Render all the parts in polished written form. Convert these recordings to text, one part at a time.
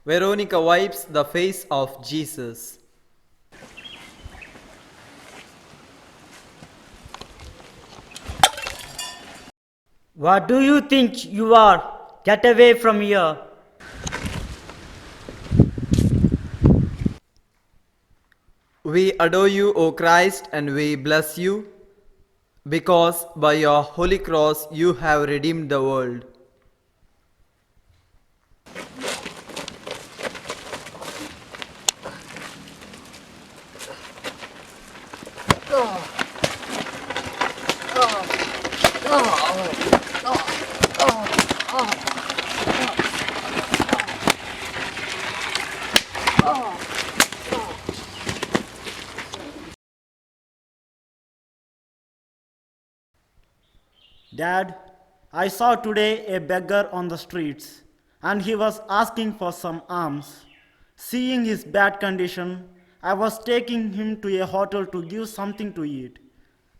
Veronica wipes the face of Jesus. What do you think you are? Get away from here. We adore you, O Christ, and we bless you, because by your holy cross you have redeemed the world. Dad, I saw today a beggar on the streets and he was asking for some alms. Seeing his bad condition, I was taking him to a hotel to give something to eat.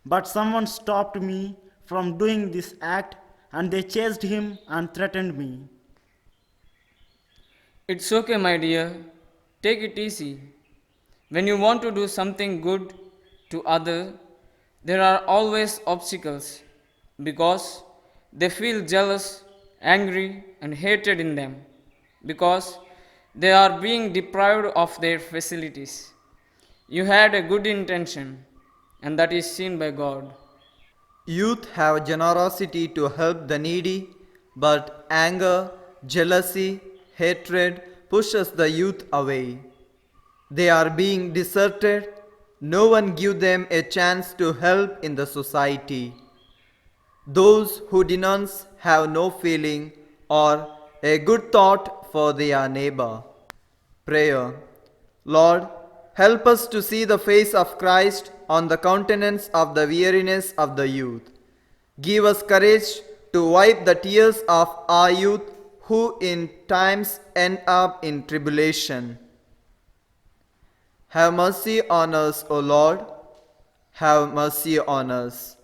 But someone stopped me from doing this act and they chased him and threatened me. It's okay, my dear. Take it easy. When you want to do something good to others, there are always obstacles because they feel jealous, angry, and hated in them because they are being deprived of their facilities. You had a good intention, and that is seen by God. Youth have generosity to help the needy, but anger, jealousy, hatred pushes the youth away. They are being deserted. No one give them a chance to help in the society. Those who denounce have no feeling or a good thought for their neighbor. Prayer. Lord, help us to see the face of Christ on the countenance of the weariness of the youth. Give us courage to wipe the tears of our youth who in times end up in tribulation. Have mercy on us, O Lord. Have mercy on us.